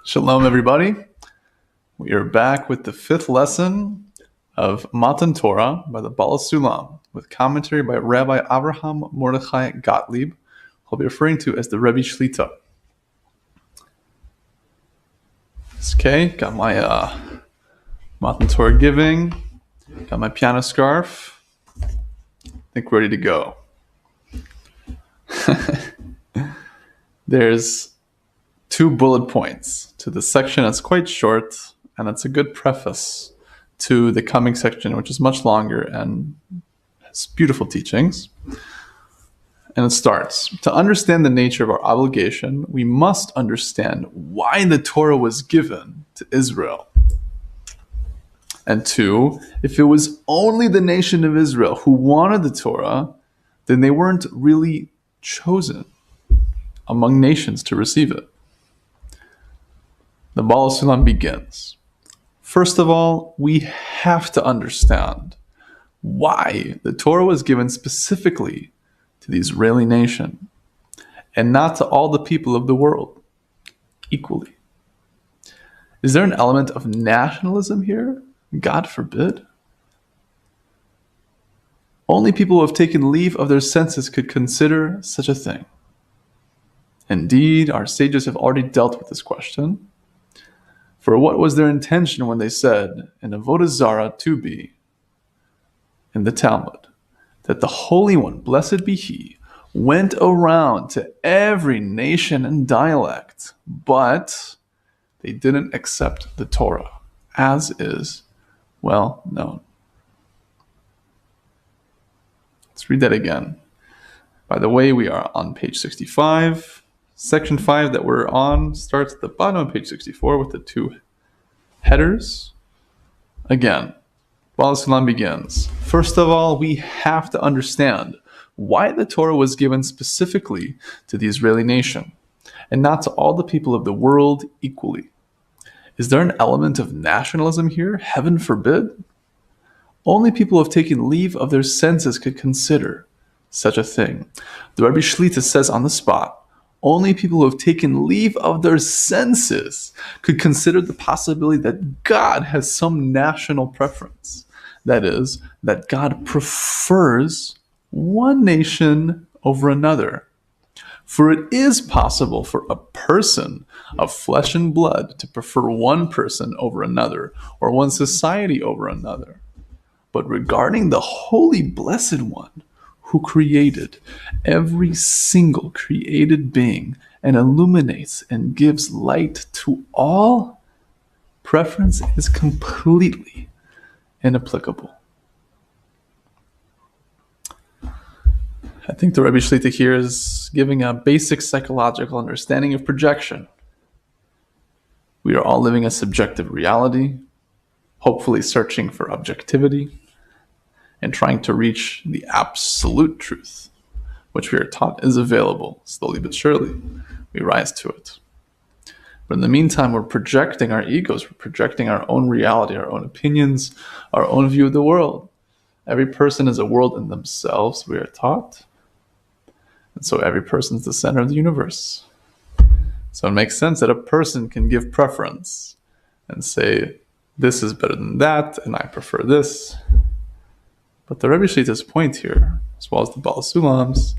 Shalom, everybody. We are back with the fifth lesson of Matan Torah by the Baal HaSulam, with commentary by Rabbi Avraham Mordechai Gottlieb, who I'll be referring to as the Rebbe Shlita. Okay, got my Matan Torah giving, got my piano scarf. I think we're ready to go. There's 2 bullet points to the section. It's quite short, and it's a good preface to the coming section, which is much longer and has beautiful teachings. And it starts, to understand the nature of our obligation, we must understand why the Torah was given to Israel. And 2, if it was only the nation of Israel who wanted the Torah, then they weren't really chosen among nations to receive it. The Baal HaSulam begins. First of all, we have to understand why the Torah was given specifically to the Israeli nation and not to all the people of the world equally. Is there an element of nationalism here? God forbid. Only people who have taken leave of their senses could consider such a thing. Indeed, our sages have already dealt with this question. For what was their intention when they said, in Avodah Zarah to be, in the Talmud, that the Holy One, blessed be He, went around to every nation and dialect, but they didn't accept the Torah, as is well known. Let's read that again. By the way, we are on page 65. Section 5 that we're on starts at the bottom of page 64 with the 2 headers. Again, Baal HaSulam begins. First of all, we have to understand why the Torah was given specifically to the Israeli nation and not to all the people of the world equally. Is there an element of nationalism here? Heaven forbid. Only people who have taken leave of their senses could consider such a thing. The Rebbe Shlita says on the spot, only people who have taken leave of their senses could consider the possibility that God has some national preference. That is, that God prefers one nation over another. For it is possible for a person of flesh and blood to prefer one person over another, or one society over another. But regarding the Holy Blessed One, who created every single created being and illuminates and gives light to all, preference is completely inapplicable. I think the Rebbe Shlita here is giving a basic psychological understanding of projection. We are all living a subjective reality, hopefully searching for objectivity, and trying to reach the absolute truth, which we are taught is available. Slowly but surely, we rise to it. But in the meantime, we're projecting our egos, we're projecting our own reality, our own opinions, our own view of the world. Every person is a world in themselves, we are taught. And so every person is the center of the universe. So it makes sense that a person can give preference and say, this is better than that, and I prefer this. But the Rebbe Shlita's point here, as well as the Baal HaSulam's,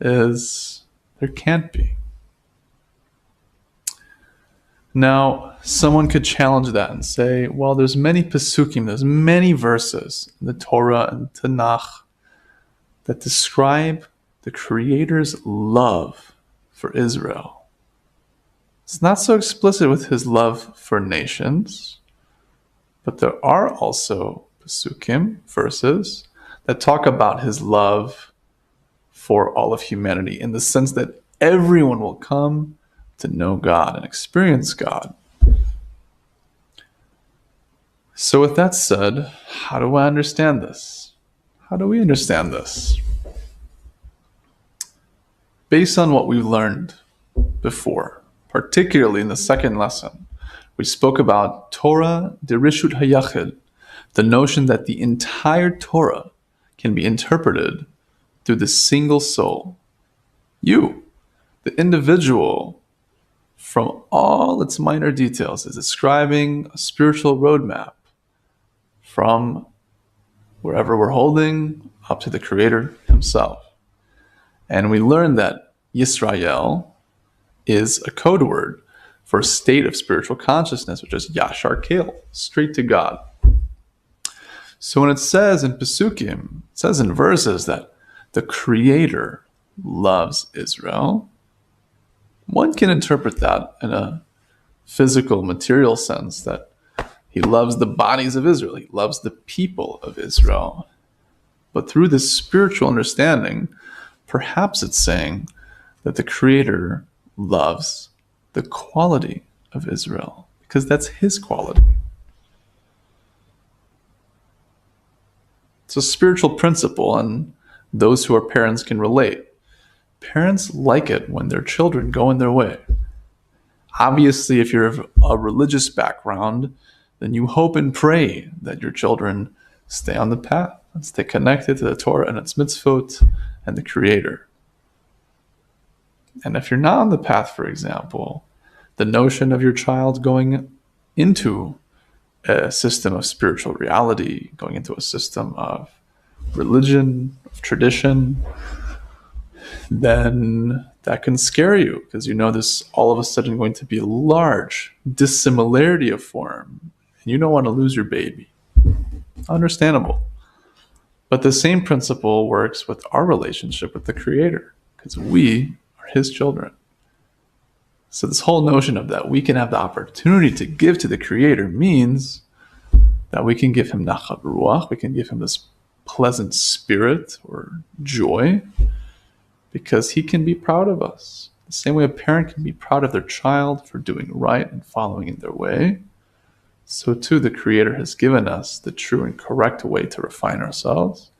is there can't be. Now, someone could challenge that and say, well, there's many Pesukim, there's many verses in the Torah and Tanakh that describe the Creator's love for Israel. It's not so explicit with His love for nations, but there are also Pesukim, verses, that talk about His love for all of humanity in the sense that everyone will come to know God and experience God. So with that said, how do I understand this? How do we understand this? Based on what we've learned before, particularly in the second lesson, we spoke about Torah de Rishut HaYachid, the notion that the entire Torah can be interpreted through the single soul. You, the individual from all its minor details, is describing a spiritual roadmap from wherever we're holding up to the Creator himself. And we learn that Yisrael is a code word for a state of spiritual consciousness, which is Yashar Kel, straight to God. So when it says in Pesukim, it says in verses that the Creator loves Israel, one can interpret that in a physical, material sense, that he loves the bodies of Israel, he loves the people of Israel. But through this spiritual understanding, perhaps it's saying that the Creator loves the quality of Israel, because that's his quality. It's a spiritual principle, and those who are parents can relate. Parents like it when their children go in their way. Obviously, if you're of a religious background, then you hope and pray that your children stay on the path and stay connected to the Torah and its mitzvot and the Creator. And if you're not on the path, for example, the notion of your child going into a system of spiritual reality, going into a system of religion, of tradition, then that can scare you, because you know there's all of a sudden going to be a large dissimilarity of form, and you don't want to lose your baby. Understandable. But the same principle works with our relationship with the Creator, because we are his children. So this whole notion of that we can have the opportunity to give to the Creator means that we can give him nachat ruach, we can give him this pleasant spirit or joy, because he can be proud of us. The same way a parent can be proud of their child for doing right and following in their way, so too the Creator has given us the true and correct way to refine ourselves.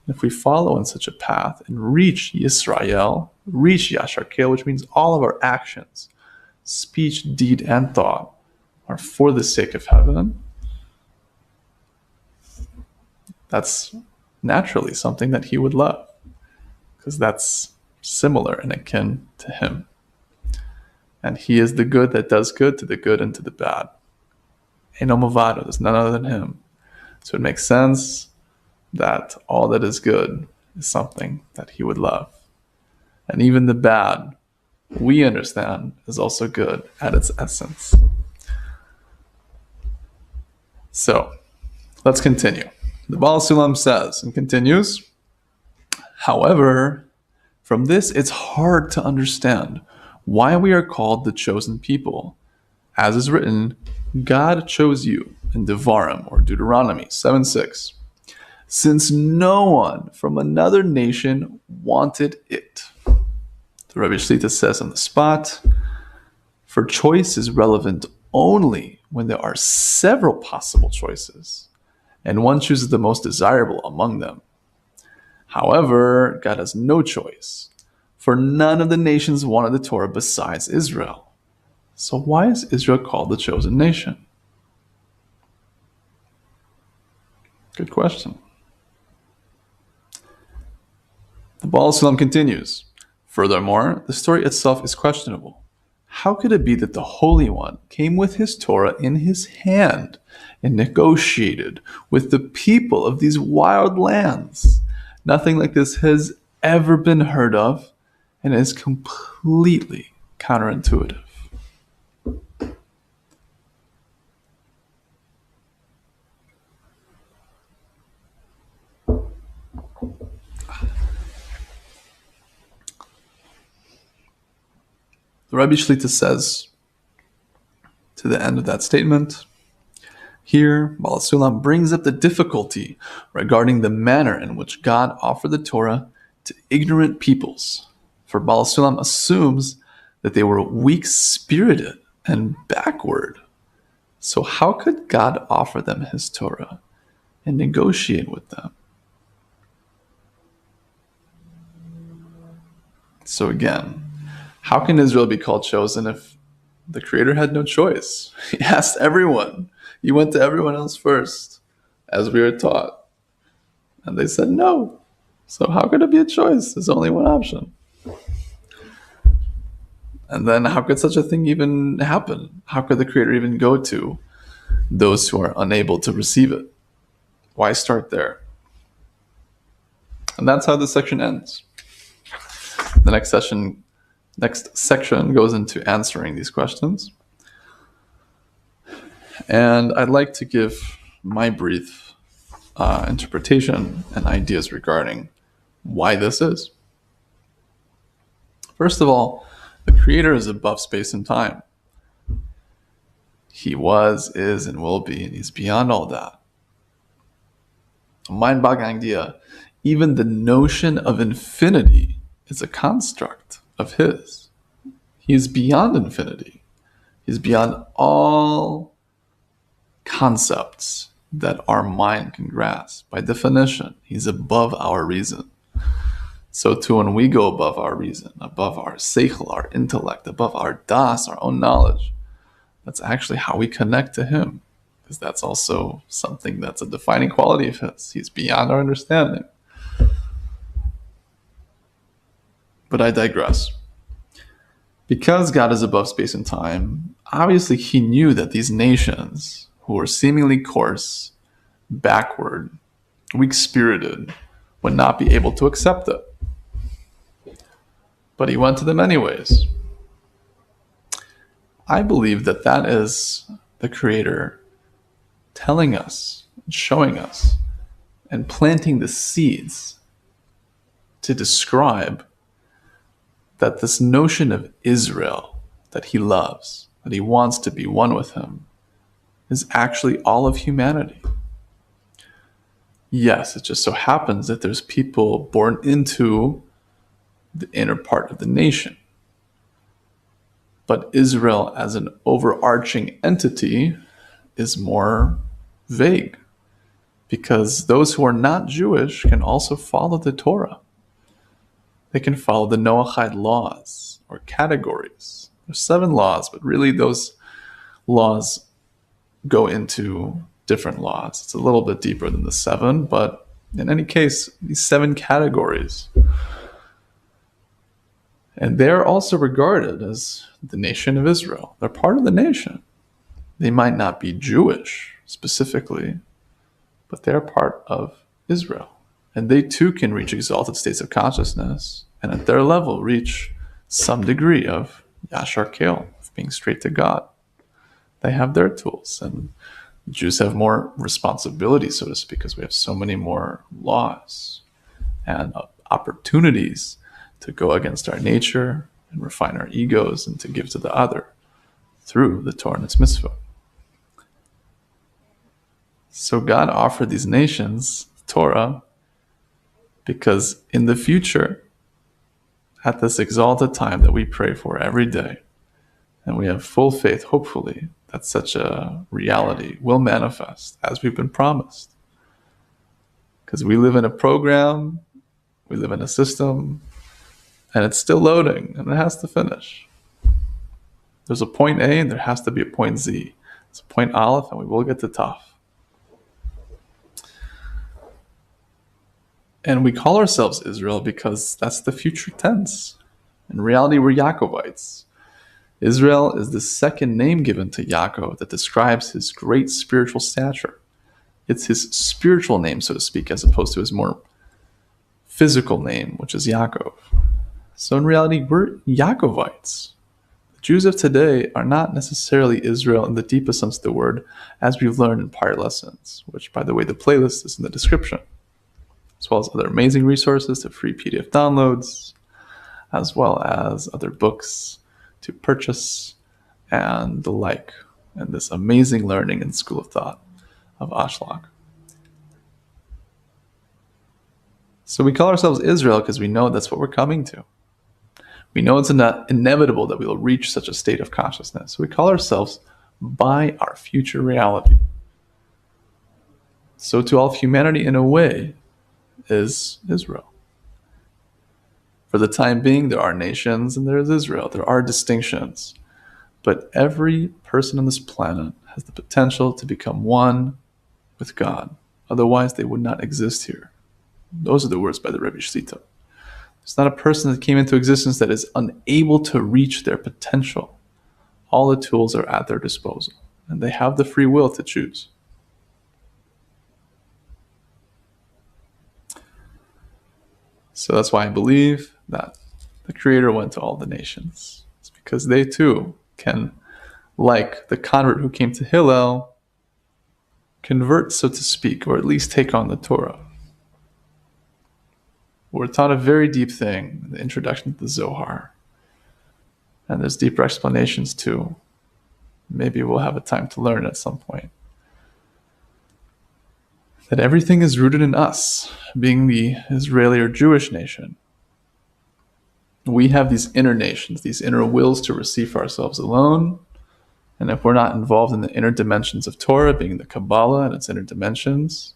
And if we follow in such a path and reach Yisrael, reach Yashar Kel, which means all of our actions, speech, deed, and thought are for the sake of heaven, that's naturally something that he would love, because that's similar and akin to him. And he is the good that does good to the good and to the bad. Eino Movado, there's none other than him. So it makes sense that all that is good is something that he would love. And even the bad, we understand, is also good at its essence. So, let's continue. The Baal HaSulam says, and continues, however, from this it's hard to understand why we are called the chosen people. As is written, God chose you in Devarim, or Deuteronomy 7:6, since no one from another nation wanted it. The Rabbi Shlita says on the spot, for choice is relevant only when there are several possible choices, and one chooses the most desirable among them. However, God has no choice, for none of the nations wanted the Torah besides Israel. So why is Israel called the chosen nation? Good question. The Baal HaSulam continues, furthermore, the story itself is questionable. How could it be that the Holy One came with his Torah in his hand and negotiated with the people of these wild lands? Nothing like this has ever been heard of, and is completely counterintuitive. The Rabbi Shlita says, to the end of that statement, here, Baal HaSulam brings up the difficulty regarding the manner in which God offered the Torah to ignorant peoples. For Baal HaSulam assumes that they were weak-spirited and backward. So how could God offer them his Torah and negotiate with them? So again, how can Israel be called chosen if the Creator had no choice? He asked everyone. He went to everyone else first, as we are taught. And they said no. So how could it be a choice? There's only one option. And then how could such a thing even happen? How could the Creator even go to those who are unable to receive it? Why start there? And that's how this section ends. The next section goes into answering these questions. And I'd like to give my brief interpretation and ideas regarding why this is. First of all, the Creator is above space and time. He was, is, and will be, and He's beyond all that. A mind-boggling idea. Even the notion of infinity is a construct of His. He is beyond infinity. He's beyond all concepts that our mind can grasp. By definition, He's above our reason. So too, when we go above our reason, above our seichel, our intellect, above our das, our own knowledge, that's actually how we connect to Him, because that's also something that's a defining quality of His. He's beyond our understanding. But I digress. Because God is above space and time, obviously He knew that these nations who were seemingly coarse, backward, weak-spirited, would not be able to accept it. But He went to them anyways. I believe that that is the Creator telling us, showing us, and planting the seeds to describe that this notion of Israel that He loves, that He wants to be one with Him, is actually all of humanity. Yes, it just so happens that there's people born into the inner part of the nation. But Israel as an overarching entity is more vague, because those who are not Jewish can also follow the Torah. They can follow the Noahide laws or categories. There's 7 laws, but really those laws go into different laws. It's a little bit deeper than the 7, but in any case, these 7 categories. And they're also regarded as the nation of Israel. They're part of the nation. They might not be Jewish specifically, but they're part of Israel. And they too can reach exalted states of consciousness, and at their level reach some degree of Yashar Kale, of being straight to God. They have their tools, and Jews have more responsibility, so to speak, because we have so many more laws and opportunities to go against our nature and refine our egos and to give to the other through the Torah and its mitzvah. So God offered these nations Torah because in the future, at this exalted time that we pray for every day, and we have full faith, hopefully, that such a reality will manifest as we've been promised. Because we live in a program, we live in a system, and it's still loading, and it has to finish. There's a point A, and there has to be a point Z. There's a point Aleph, and we will get to Taf. And we call ourselves Israel because that's the future tense. In reality, we're Yaakovites. Israel is the second name given to Yaakov that describes his great spiritual stature. It's his spiritual name, so to speak, as opposed to his more physical name, which is Yaakov. So in reality, we're Yaakovites. The Jews of today are not necessarily Israel in the deepest sense of the word, as we've learned in prior lessons, which, by the way, the playlist is in the description, as well as other amazing resources to free PDF downloads, as well as other books to purchase and the like, and this amazing learning and school of thought of Ashlag. So we call ourselves Israel because we know that's what we're coming to. We know it's inevitable that we will reach such a state of consciousness. So we call ourselves by our future reality. So to all of humanity, in a way, is Israel. For the time being, there are nations and there is Israel. There are distinctions. But every person on this planet has the potential to become one with God. Otherwise, they would not exist here. Those are the words by the Rebbe Shlita. There's not a person that came into existence that is unable to reach their potential. All the tools are at their disposal, and they have the free will to choose. So that's why I believe that the Creator went to all the nations. It's because they too can, like the convert who came to Hillel, convert, so to speak, or at least take on the Torah. We're taught a very deep thing, the introduction to the Zohar. And there's deeper explanations too. Maybe we'll have a time to learn at some point. That everything is rooted in us, being the Israeli or Jewish nation. We have these inner nations, these inner wills to receive for ourselves alone. And if we're not involved in the inner dimensions of Torah, being the Kabbalah and its inner dimensions,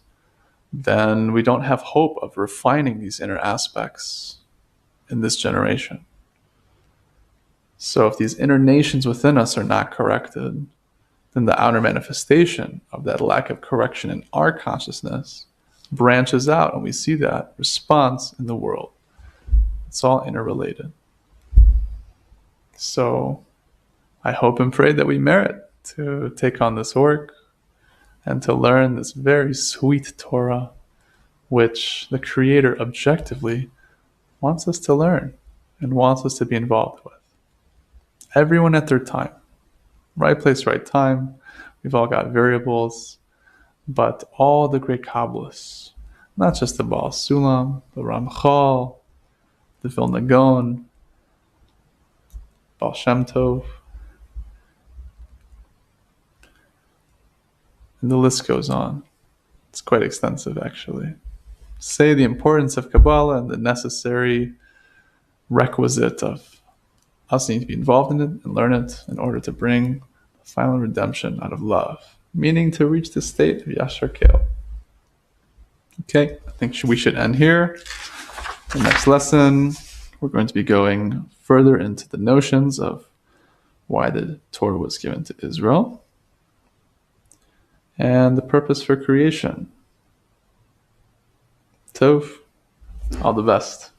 then we don't have hope of refining these inner aspects in this generation. So if these inner nations within us are not corrected, then the outer manifestation of that lack of correction in our consciousness branches out, and we see that response in the world. It's all interrelated. So I hope and pray that we merit to take on this work and to learn this very sweet Torah, which the Creator objectively wants us to learn and wants us to be involved with. Everyone at their time. Right place, right time. We've all got variables, but all the great Kabbalists, not just the Baal HaSulam, the Ramchal, the Vilna Gaon, Baal Shem Tov, and the list goes on. It's quite extensive, actually. Say the importance of Kabbalah and the necessary requisite of us needing to be involved in it and learn it in order to bring the final redemption out of love, meaning to reach the state of Yashar Keil. Okay, I think we should end here. The next lesson, we're going to be going further into the notions of why the Torah was given to Israel and the purpose for creation. Tov, all the best.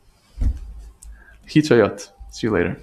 Hitayot. See you later.